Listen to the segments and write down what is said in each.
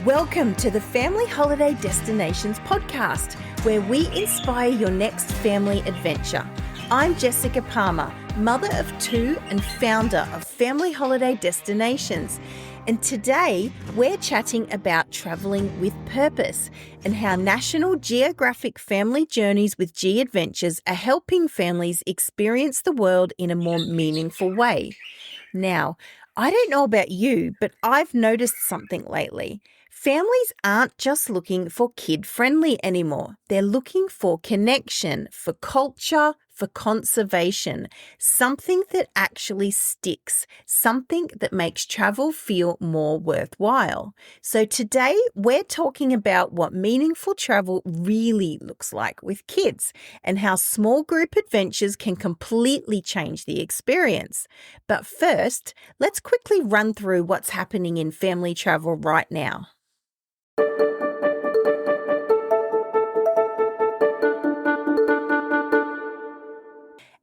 Welcome to the Family Holiday Destinations podcast, where we inspire your next family adventure. I'm Jessica Palmer, mother of two and founder of Family Holiday Destinations. And today we're chatting about traveling with purpose and how National Geographic Family Journeys with G Adventures are helping families experience the world in a more meaningful way. Now, I don't know about you, but I've noticed something lately. Families aren't just looking for kid-friendly anymore. They're looking for connection, for culture, for conservation, something that actually sticks, something that makes travel feel more worthwhile. So today we're talking about what meaningful travel really looks like with kids and how small group adventures can completely change the experience. But first, let's quickly run through what's happening in family travel right now.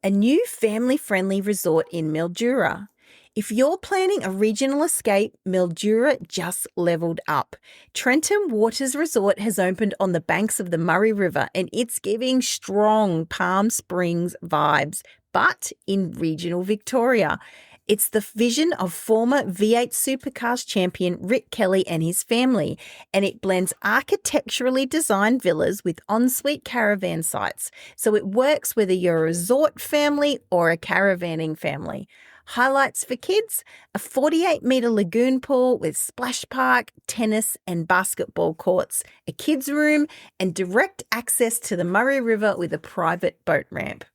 A new family-friendly resort in Mildura. If you're planning a regional escape, Mildura just leveled up. Trenton Waters Resort has opened on the banks of the Murray River, and it's giving strong Palm Springs vibes, but in regional Victoria. It's the vision of former V8 Supercars champion Rick Kelly and his family, and it blends architecturally designed villas with ensuite caravan sites, so it works whether you're a resort family or a caravanning family. Highlights for kids: a 48-metre lagoon pool with splash park, tennis and basketball courts, a kids' room, and direct access to the Murray River with a private boat ramp.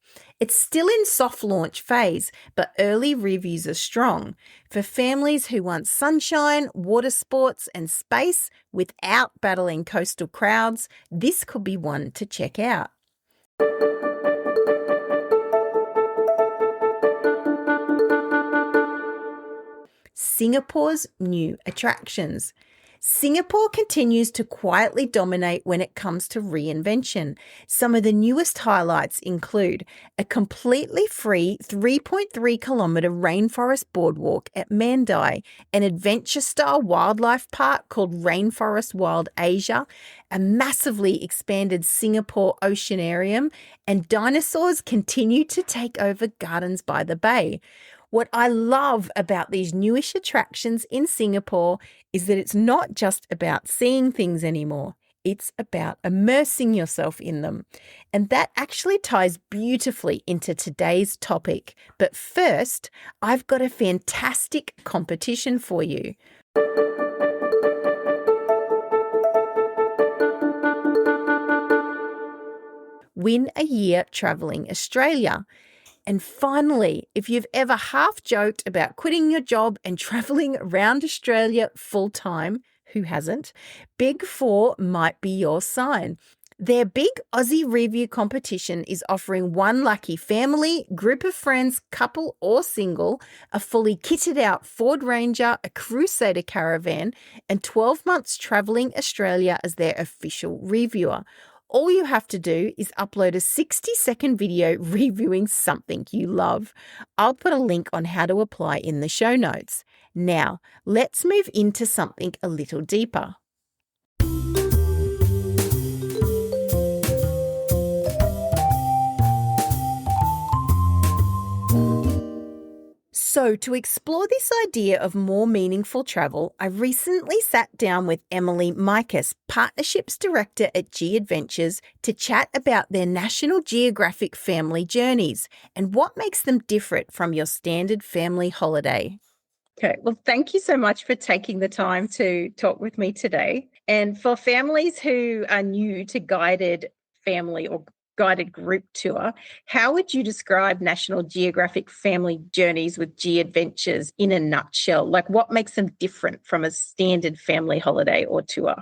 It's still in soft launch phase, but early reviews are strong. For families who want sunshine, water sports, and space without battling coastal crowds, this could be one to check out. Singapore's new attractions. Singapore continues to quietly dominate when it comes to reinvention. Some of the newest highlights include a completely free 3.3-kilometre rainforest boardwalk at Mandai, an adventure-style wildlife park called Rainforest Wild Asia, a massively expanded Singapore Oceanarium, and dinosaurs continue to take over Gardens by the Bay. What I love about these newish attractions in Singapore is that it's not just about seeing things anymore. It's about immersing yourself in them. And that actually ties beautifully into today's topic. But first, I've got a fantastic competition for you. Win a year travelling Australia. And finally, if you've ever half joked about quitting your job and travelling around Australia full-time, who hasn't? Big Four might be your sign. Their big Aussie review competition is offering one lucky family, group of friends, couple or single, a fully kitted out Ford Ranger, a Crusader caravan, and 12 months travelling Australia as their official reviewer. All you have to do is upload a 60-second video reviewing something you love. I'll put a link on how to apply in the show notes. Now, let's move into something a little deeper. So, to explore this idea of more meaningful travel, I recently sat down with Emily Mikus, Partnerships Director at G Adventures, to chat about their National Geographic Family Journeys and what makes them different from your standard family holiday. Okay, well, thank you so much for taking the time to talk with me today. And for families who are new to guided family or guided group tour, how would you describe National Geographic Family Journeys with G Adventures in a nutshell? Like, what makes them different from a standard family holiday or tour?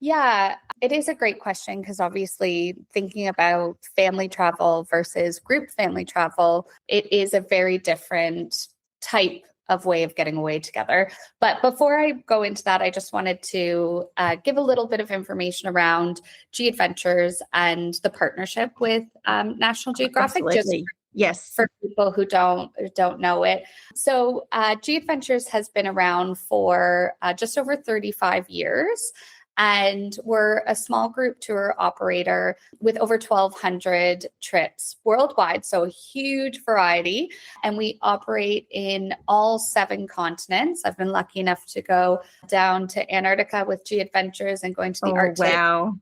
Yeah, it is a great question because obviously thinking about family travel versus group family travel, it is a very different type of way of getting away together. But before I go into that, I just wanted to give a little bit of information around G Adventures and the partnership with National Geographic. Absolutely. Yes. for people who don't know it. So G Adventures has been around for just over 35 years. And we're a small group tour operator with over 1,200 trips worldwide. So a huge variety. And we operate in all 7 continents. I've been lucky enough to go down to Antarctica with G Adventures and going to the Arctic. Wow.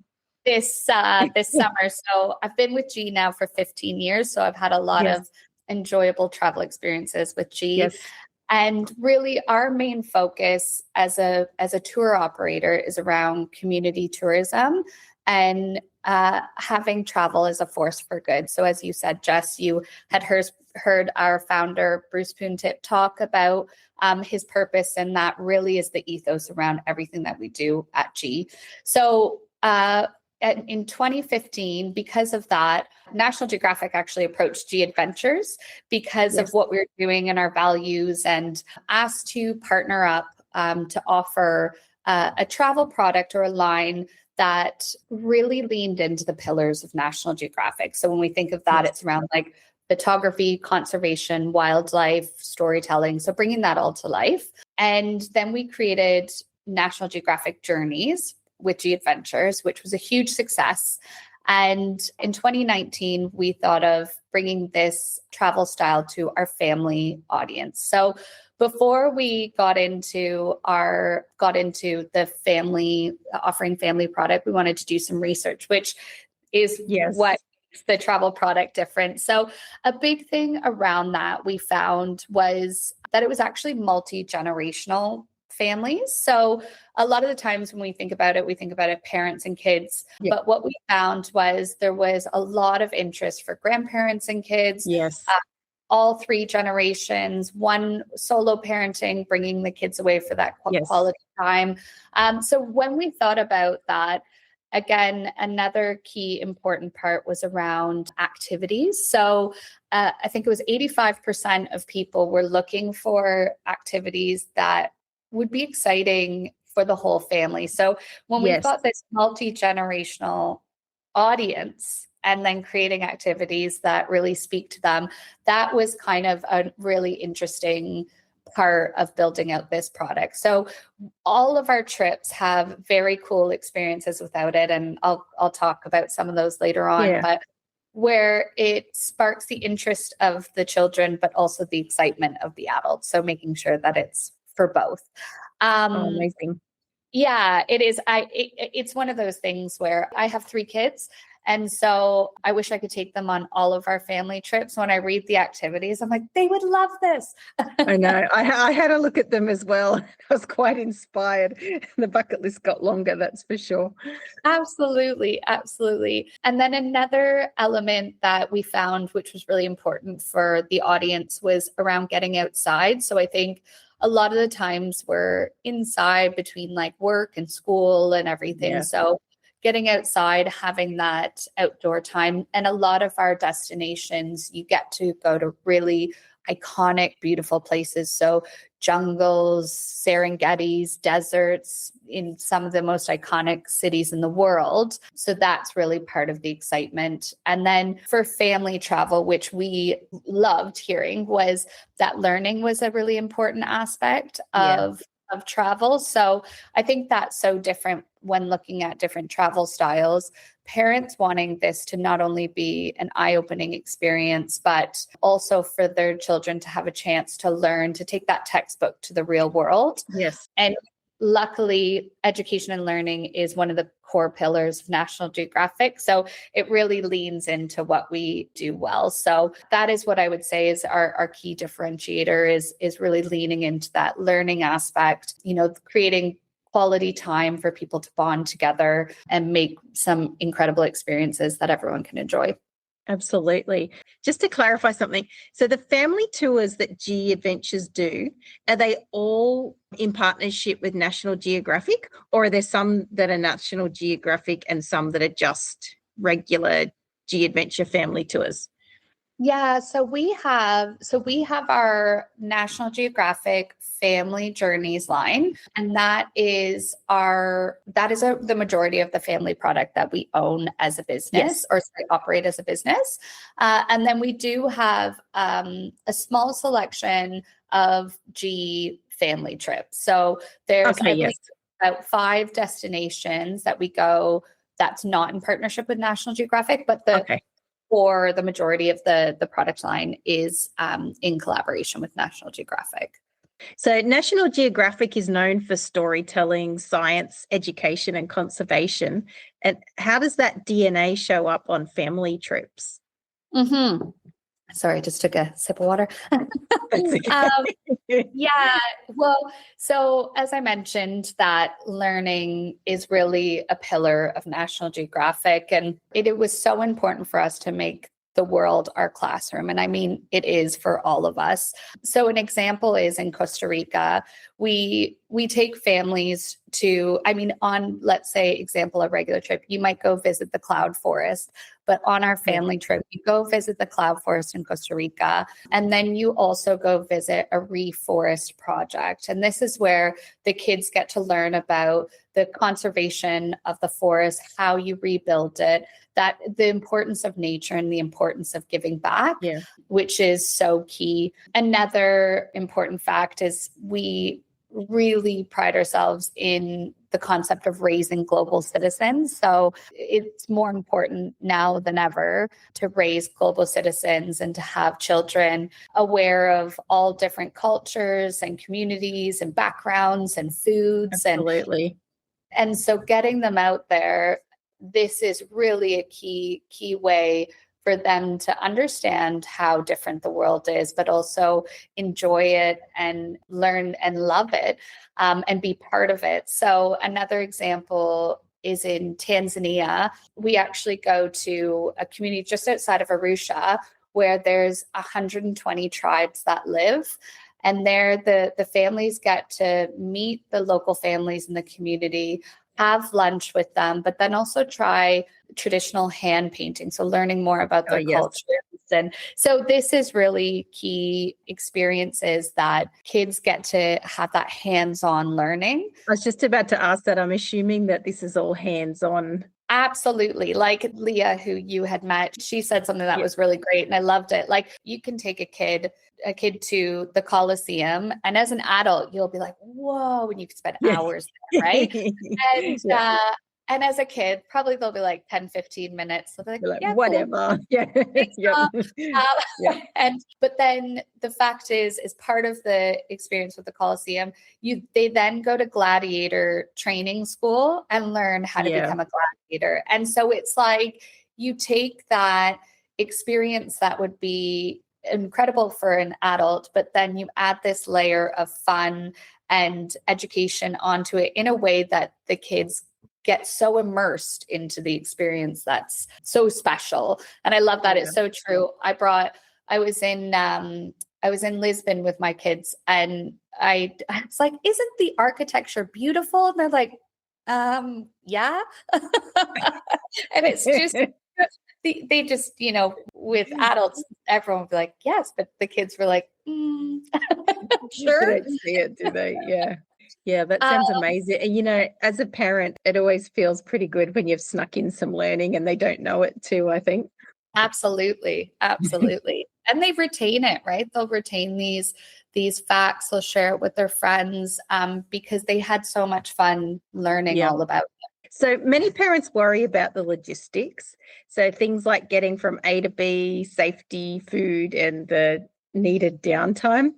This summer. So I've been with G now for 15 years. So I've had a lot of enjoyable travel experiences with G. Yes. And really our main focus as a tour operator is around community tourism and having travel as a force for good. So as you said, Jess, you had heard our founder, Bruce Poontip, talk about his purpose, and that really is the ethos around everything that we do at G. So in 2015, because of that, National Geographic actually approached G Adventures because of what we were doing and our values, and asked to partner up to offer a travel product or a line that really leaned into the pillars of National Geographic. So when we think of that, it's around like photography, conservation, wildlife, storytelling. So bringing that all to life. And then we created National Geographic Journeys with G Adventures, which was a huge success. And in 2019, we thought of bringing this travel style to our family audience. So before we got into the family, offering family product, we wanted to do some research, which is what makes the travel product different. So a big thing around that we found was that it was actually multi-generational families. So a lot of the times when we think about it parents and kids. Yeah. But what we found was there was a lot of interest for grandparents and kids. Yes. All 3 generations, one solo parenting, bringing the kids away for that quality time. So when we thought about that, again, another key important part was around activities. So I think it was 85% of people were looking for activities that would be exciting for the whole family. So when we've got this multi-generational audience and then creating activities that really speak to them, that was kind of a really interesting part of building out this product. So all of our trips have very cool experiences without it. And I'll talk about some of those later on, but where it sparks the interest of the children, but also the excitement of the adults. So making sure that it's for both. Amazing. Yeah, it is. It's one of those things where I have 3 kids. And so I wish I could take them on all of our family trips. When I read the activities, I'm like, they would love this. I know. I had a look at them as well. I was quite inspired. The bucket list got longer, that's for sure. Absolutely. Absolutely. And then another element that we found, which was really important for the audience, was around getting outside. So I think a lot of the times we're inside between like work and school and everything. Yeah. So getting outside, having that outdoor time. And a lot of our destinations, you get to go to really iconic, beautiful places. So jungles, Serengetis, deserts in some of the most iconic cities in the world. So that's really part of the excitement. And then for family travel, which we loved hearing, was that learning was a really important aspect of travel. So I think that's so different when looking at different travel styles. Parents wanting this to not only be an eye-opening experience, but also for their children to have a chance to learn, to take that textbook to the real world. Yes. And luckily, education and learning is one of the core pillars of National Geographic. So it really leans into what we do well. So that is what I would say is our key differentiator is really leaning into that learning aspect, creating quality time for people to bond together and make some incredible experiences that everyone can enjoy. Absolutely. Just to clarify something, so the family tours that G Adventures do, are they all in partnership with National Geographic, or are there some that are National Geographic and some that are just regular G Adventure family tours? Yeah, so we have our National Geographic Family Journeys line, and the majority of the family product that we own as a business, Yes. or sorry, operate as a business. And then we do have a small selection of G family trips. So there's, Okay, I believe, yes. about 5 destinations that we go that's not in partnership with National Geographic, but Okay. or the majority of the product line is in collaboration with National Geographic. So National Geographic is known for storytelling, science, education, and conservation. And how does that DNA show up on family trips? Mm-hmm. Sorry, I just took a sip of water. That's okay. Yeah, well, so as I mentioned, that learning is really a pillar of National Geographic, and it was so important for us to make the world our classroom. And I mean, it is for all of us. So an example is in Costa Rica, we take families to, I mean, on, let's say, example, a regular trip, you might go visit the cloud forest, but on our family trip, you go visit the cloud forest in Costa Rica, and then you also go visit a reforest project. And this is where the kids get to learn about the conservation of the forest, how you rebuild it, that the importance of nature and the importance of giving back, Yeah. which is so key. Another important fact is we really pride ourselves in the concept of raising global citizens. So it's more important now than ever to raise global citizens and to have children aware of all different cultures and communities and backgrounds and foods. Absolutely. And so getting them out there, this is really a key way for them to understand how different the world is, but also enjoy it and learn and love it, and be part of it. So another example is in Tanzania. We actually go to a community just outside of Arusha where there's 120 tribes that live. And there the families get to meet the local families in the community, have lunch with them, but then also try traditional hand painting. So learning more about their Yes. cultures. And so this is really key experiences that kids get to have that hands-on learning. I was just about to ask that. I'm assuming that this is all hands-on. Absolutely. Like Leah, who you had met, she said something that was really great and I loved it. Like you can take a kid to the Coliseum, and as an adult, you'll be like, whoa, and you can spend hours there, right? And as a kid, probably they'll be like 10, 15 minutes. They'll be like, yeah, whatever. Cool. But then the fact is part of the experience with the Coliseum, they then go to gladiator training school and learn how to become a gladiator. And so it's like you take that experience that would be incredible for an adult, but then you add this layer of fun and education onto it in a way that the kids get so immersed into the experience that's so special. And I love that. It's so true. I was in Lisbon with my kids, and I was like, isn't the architecture beautiful? And they're like, yeah. And it's just they just, with adults, everyone would be like, yes, but the kids were like, sure. They don't see it, do they? Yeah. Yeah, that sounds amazing. And, as a parent, it always feels pretty good when you've snuck in some learning and they don't know it too, I think. Absolutely. Absolutely. And they retain it, right? They'll retain these facts. They'll share it with their friends, because they had so much fun learning all about it. So many parents worry about the logistics. So things like getting from A to B, safety, food, and the needed downtime.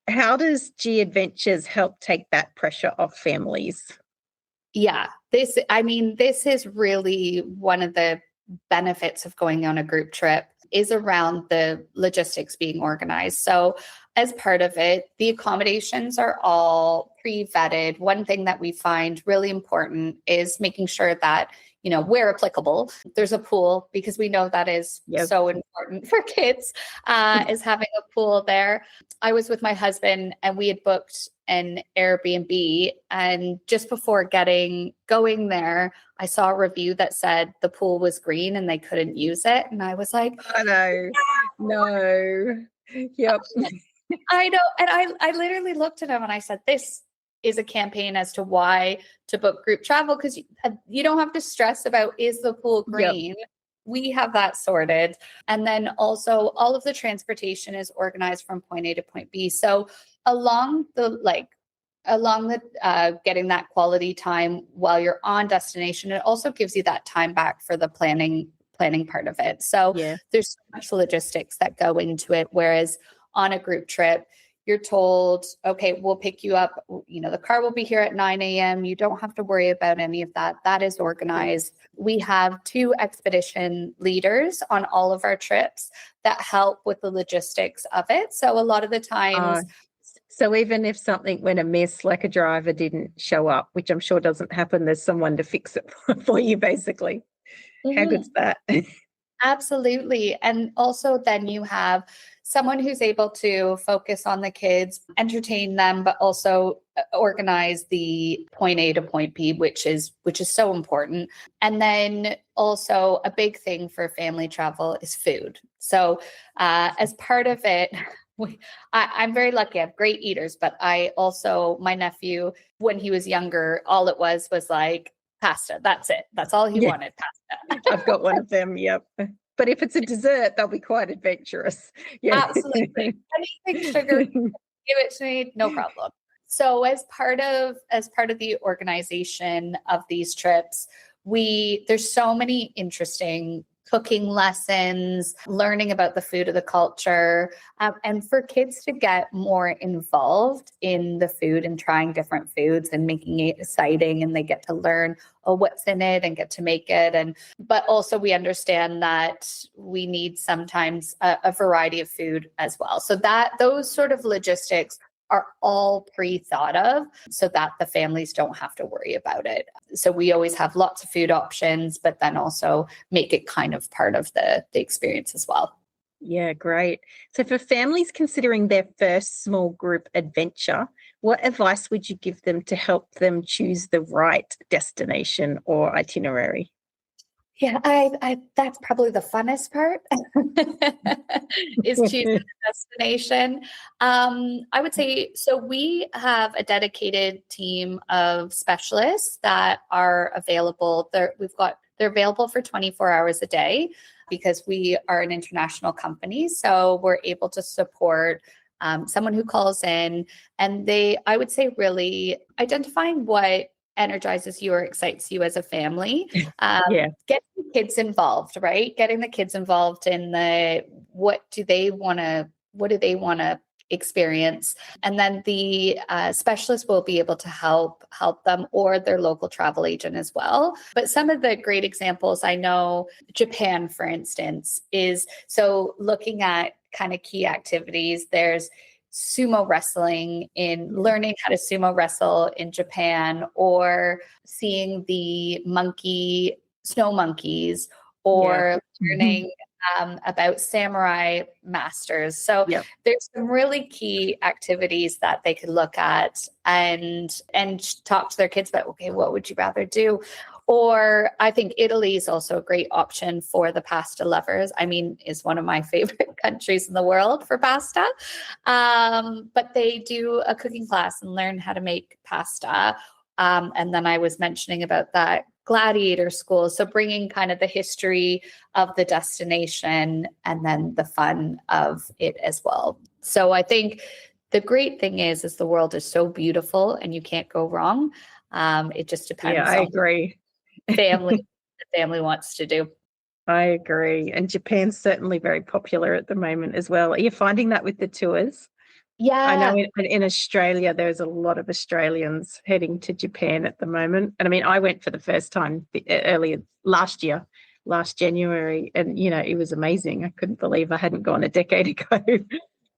How does G Adventures help take that pressure off families? Yeah, this is really one of the benefits of going on a group trip is around the logistics being organized. So as part of it, the accommodations are all pre-vetted. One thing that we find really important is making sure that, where applicable, there's a pool, because we know that is so important for kids, is having a pool there. I was with my husband and we had booked an Airbnb, and just before going there, I saw a review that said the pool was green and they couldn't use it. And I was like, oh, no. Yep. I know. And I literally looked at him and I said, this is a campaign as to why to book group travel, because you don't have to stress about, is the pool green? Yep. We have that sorted. And then also all of the transportation is organized from point A to point B. So along the getting that quality time while you're on destination, it also gives you that time back for the planning part of it. So there's so much logistics that go into it. Whereas on a group trip, you're told, okay, we'll pick you up. The car will be here at 9 a.m. You don't have to worry about any of that. That is organized. We have 2 expedition leaders on all of our trips that help with the logistics of it. So a lot of the times, so even if something went amiss, like a driver didn't show up, which I'm sure doesn't happen, there's someone to fix it for you, basically. Mm-hmm. How good's that? Absolutely. And also then you have someone who's able to focus on the kids, entertain them, but also organize the point A to point B, which is so important. And then also a big thing for family travel is food. So as part of it, I'm very lucky. I have great eaters, but my nephew, when he was younger, all it was like pasta. That's it. That's all he wanted, pasta. I've got one of them. Yep. But if it's a dessert, they'll be quite adventurous. Yeah. Absolutely. Anything sugar, give it to me, no problem. So as part of the organization of these trips, there's so many interesting cooking lessons, learning about the food of the culture, and for kids to get more involved in the food and trying different foods and making it exciting, and they get to learn what's in it and get to make it. But also we understand that we need sometimes a variety of food as well. So those sort of logistics are all pre-thought of so that the families don't have to worry about it. So we always have lots of food options, but then also make it kind of part of the experience as well. Yeah, great. So for families considering their first small group adventure, what advice would you give them to help them choose the right destination or itinerary? Yeah, I that's probably the funnest part is choosing the destination. I would say, so we have a dedicated team of specialists that are available. They're available for 24 hours a day because we are an international company. So we're able to support someone who calls in, and I would say really identifying what energizes you or excites you as a family. Getting the kids involved, right? Getting the kids involved in what do they want to experience, and then the specialist will be able to help them, or their local travel agent as well. But some of the great examples, I know Japan, for instance, is so looking at kind of key activities. There's sumo wrestling, in learning how to sumo wrestle in Japan, or seeing the snow monkeys, or learning about samurai masters. So there's some really key activities that they could look at and talk to their kids about, okay, what would you rather do? Or I think Italy is also a great option for the pasta lovers. I mean, is one of my favorite countries in the world for pasta. But they do a cooking class and learn how to make pasta. And then I was mentioning about that gladiator school. So bringing kind of the history of the destination and then the fun of it as well. So I think the great thing is the world is so beautiful and you can't go wrong. It just depends. Yeah, I agree. The family wants to do. I agree. And Japan's certainly very popular at the moment as well. Are you finding that with the tours? Yeah. I know in Australia, there's a lot of Australians heading to Japan at the moment. And I mean, I went for the first time earlier last January, and, it was amazing. I couldn't believe I hadn't gone a decade ago.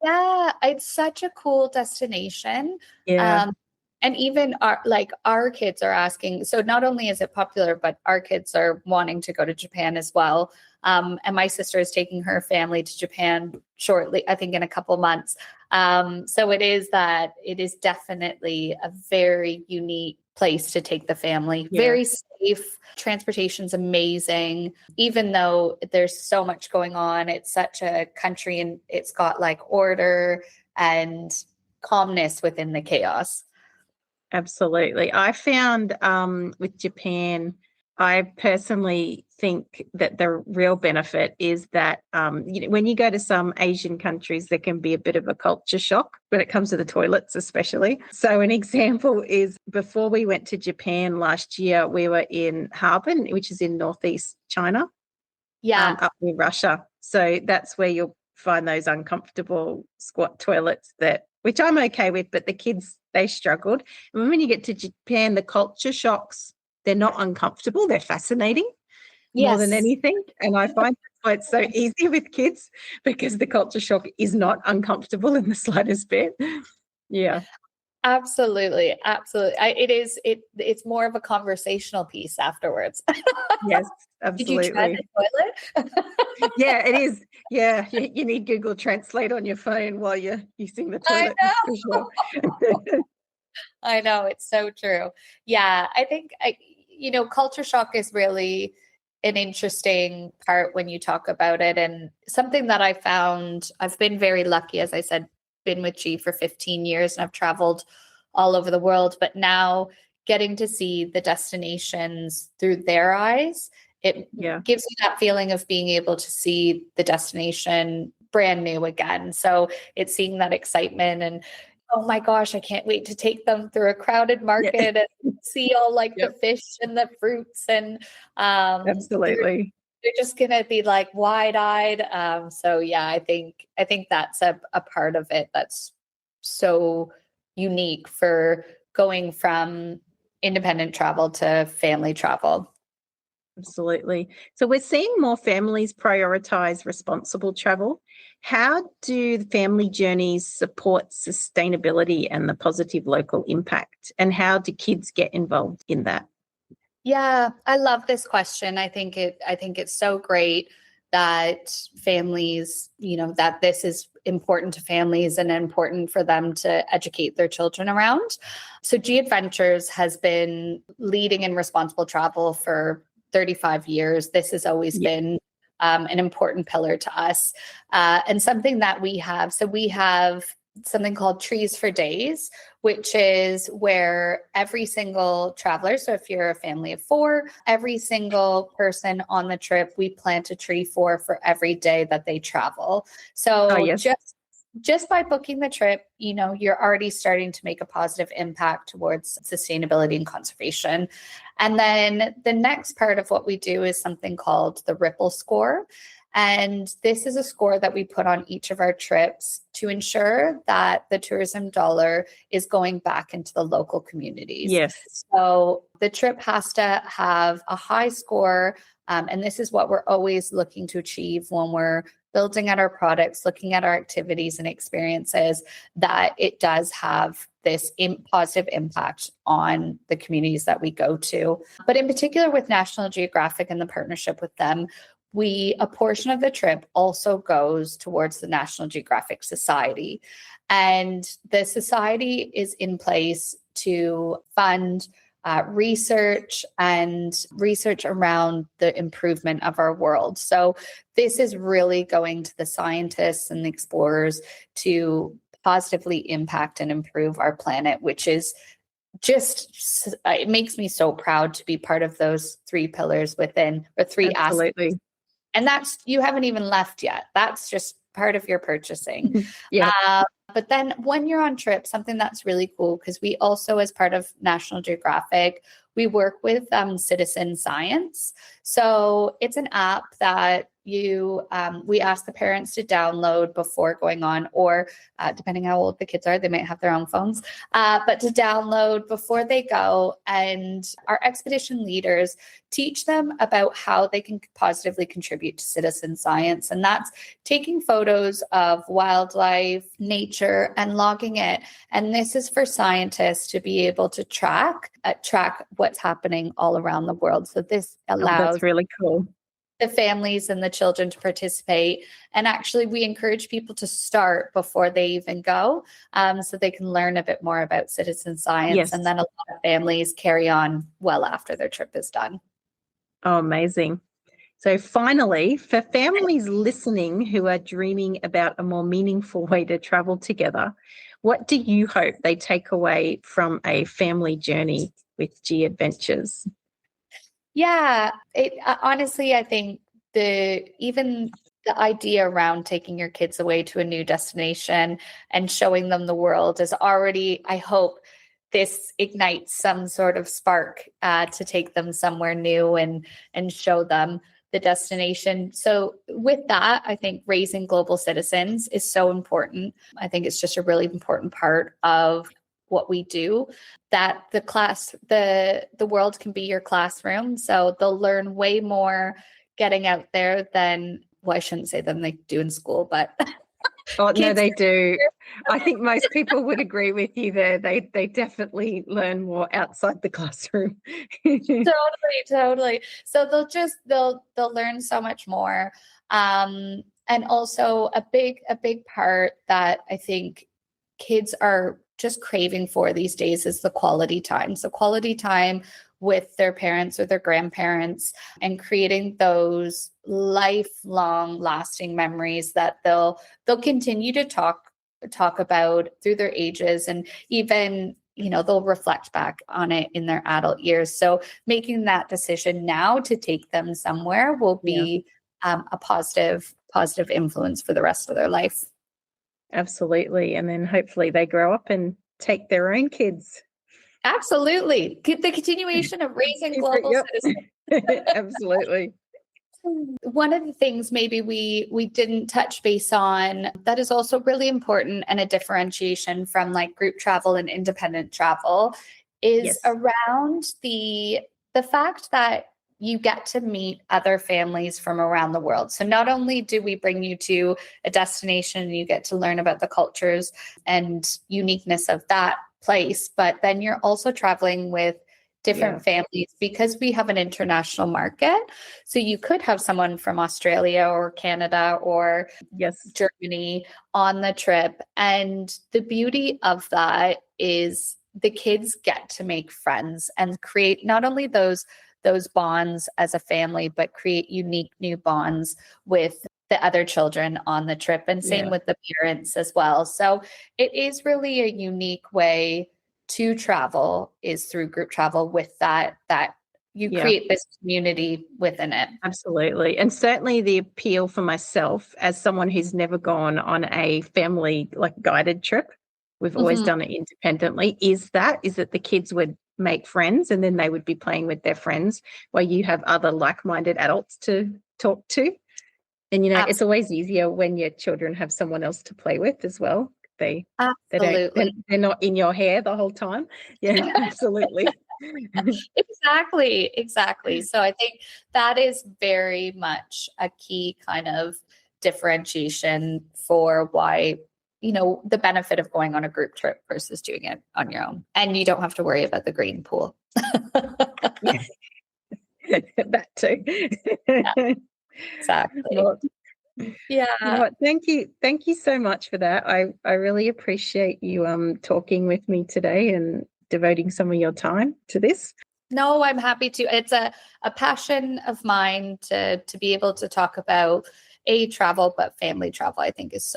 Yeah, it's such a cool destination. Yeah. And even our kids are asking, so not only is it popular, but our kids are wanting to go to Japan as well. And my sister is taking her family to Japan shortly, I think in a couple months. So it is definitely a very unique place to take the family. Yeah. Very safe. Transportation's amazing. Even though there's so much going on, it's such a country and it's got like order and calmness within the chaos. Absolutely. I found with Japan, I personally think that the real benefit is that when you go to some Asian countries, there can be a bit of a culture shock when it comes to the toilets, especially. So an example is before we went to Japan last year, we were in Harbin, which is in northeast China, up near Russia. So that's where you'll find those uncomfortable squat toilets which I'm okay with, but the kids, they struggled. And when you get to Japan, the culture shocks, they're not uncomfortable. They're fascinating more than anything. And I find that's why it's so easy with kids, because the culture shock is not uncomfortable in the slightest bit. Yeah. Absolutely. It's more of a conversational piece afterwards. Yes, absolutely. Did you try the toilet? Yeah, it is. Yeah, you need Google Translate on your phone while you're using the toilet. I know. I know, it's so true. Yeah, I think culture shock is really an interesting part when you talk about it, and something that I found. I've been very lucky, as I said, been with G for 15 years, and I've traveled all over the world, but now getting to see the destinations through their eyes, it gives you that feeling of being able to see the destination brand new again. So it's seeing that excitement and, oh my gosh, I can't wait to take them through a crowded market and see all the fish and the fruits and absolutely. They're just gonna be like wide-eyed. So yeah, I think that's a part of it that's so unique for going from independent travel to family travel. Absolutely. So we're seeing more families prioritize responsible travel. How do the family journeys support sustainability and the positive local impact? And how do kids get involved in that? Yeah, I love this question. I think it's so great that families, that this is important to families and important for them to educate their children around. So G Adventures has been leading in responsible travel for 35 years. This has always been an important pillar to us, and something that we have. So we have something called Trees for Days, which is where every single traveler, so if you're a family of 4, every single person on the trip, we plant a tree for every day that they travel. So just by booking the trip, you're already starting to make a positive impact towards sustainability and conservation. And then the next part of what we do is something called the Ripple Score. And this is a score that we put on each of our trips to ensure that the tourism dollar is going back into the local communities. Yes. So the trip has to have a high score. And this is what we're always looking to achieve when we're building out our products, looking at our activities and experiences, that it does have this positive impact on the communities that we go to. But in particular with National Geographic and the partnership with them, a portion of the trip also goes towards the National Geographic Society. And the society is in place to fund research around the improvement of our world. So this is really going to the scientists and the explorers to positively impact and improve our planet, which is just, it makes me so proud to be part of those 3 pillars within, or 3 aspects. And that's, you haven't even left yet. That's just part of your purchasing. But then when you're on trip, something that's really cool, because we also, as part of National Geographic, we work with Citizen Science. So it's an app that we ask the parents to download before going on, or depending how old the kids are, they might have their own phones, but to download before they go. And our expedition leaders teach them about how they can positively contribute to citizen science. And that's taking photos of wildlife, nature, and logging it. And this is for scientists to be able to track what's happening all around the world. So this allows... that's really cool. the families and the children to participate. And actually, we encourage people to start before they even go, so they can learn a bit more about citizen science. Yes. And then a lot of families carry on well after their trip is done. Oh, amazing. So finally, for families listening who are dreaming about a more meaningful way to travel together, what do you hope they take away from a family journey with G Adventures? Yeah, honestly, I think even the idea around taking your kids away to a new destination and showing them the world is already, I hope this ignites some sort of spark to take them somewhere new and show them the destination. So with that, I think raising global citizens is so important. I think it's just a really important part of what we do, that the world can be your classroom. So they'll learn way more getting out there than, well, I shouldn't say than they do in school, but Oh, no, they do. I think most people would agree with you there. They definitely learn more outside the classroom. Totally. So they'll learn so much more. And also a big part that I think kids are just craving for these days is the quality time. So quality time with their parents or their grandparents, and creating those lifelong lasting memories that they'll continue to talk about through their ages, and even they'll reflect back on it in their adult years. So making that decision now to take them somewhere will be a positive influence for the rest of their life. Absolutely. And then hopefully they grow up and take their own kids. Absolutely. The continuation of raising global citizens. Absolutely. One of the things maybe we didn't touch base on that is also really important, and a differentiation from like group travel and independent travel, is around the fact that you get to meet other families from around the world. So not only do we bring you to a destination and you get to learn about the cultures and uniqueness of that place, but then you're also traveling with different families, because we have an international market. So you could have someone from Australia or Canada or Germany on the trip. And the beauty of that is the kids get to make friends and create not only those bonds as a family, but create unique new bonds with the other children on the trip, and same with the parents as well. So it is really a unique way to travel, is through group travel, with that you create this community within it. Absolutely. And certainly the appeal for myself as someone who's never gone on a family like guided trip, we've always done it independently, is that the kids would make friends and then they would be playing with their friends, while you have other like-minded adults to talk to. And, it's always easier when your children have someone else to play with as well. They're not in your hair the whole time. Yeah, absolutely. Exactly. So I think that is very much a key kind of differentiation for why, the benefit of going on a group trip versus doing it on your own. And you don't have to worry about the green pool. That too. Exactly. Well, you know what? Thank you so much for that. I really appreciate you talking with me today and devoting some of your time to this. No, I'm happy to. It's a passion of mine to be able to talk about travel, but family travel, I think, is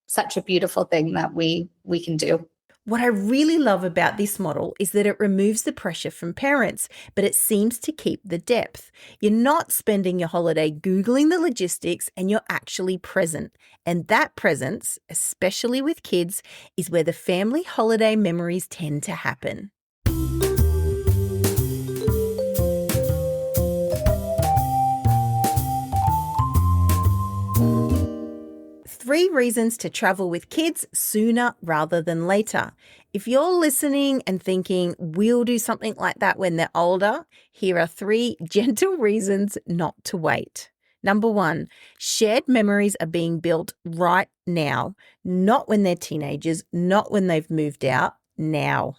such a beautiful thing that we can do. What I really love about this model is that it removes the pressure from parents, but it seems to keep the depth. You're not spending your holiday Googling the logistics, and you're actually present. And that presence, especially with kids, is where the family holiday memories tend to happen. Three reasons to travel with kids sooner rather than later. If you're listening and thinking, we'll do something like that when they're older, here are 3 gentle reasons not to wait. Number 1, shared memories are being built right now, not when they're teenagers, not when they've moved out, now.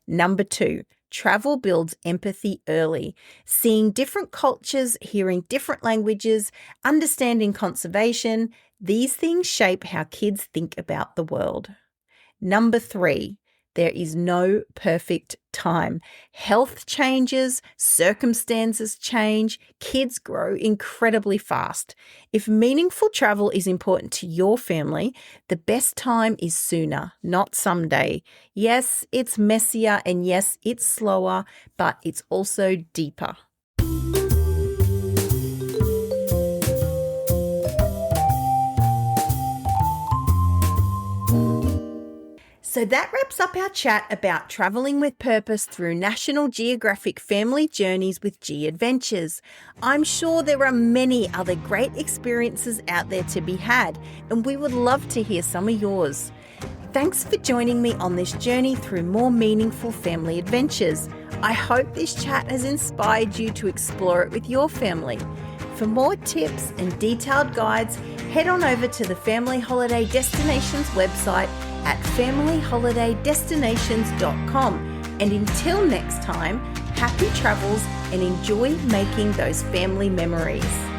Number 2, travel builds empathy early. Seeing different cultures, hearing different languages, understanding conservation, these things shape how kids think about the world. Number 3, there is no perfect time. Health changes, circumstances change, kids grow incredibly fast. If meaningful travel is important to your family, the best time is sooner, not someday. Yes, it's messier and yes, it's slower, but it's also deeper. So that wraps up our chat about travelling with purpose through National Geographic Family Journeys with G Adventures. I'm sure there are many other great experiences out there to be had, and we would love to hear some of yours. Thanks for joining me on this journey through more meaningful family adventures. I hope this chat has inspired you to explore it with your family. For more tips and detailed guides, head on over to the Family Holiday Destinations website at familyholidaydestinations.com. And until next time, happy travels and enjoy making those family memories.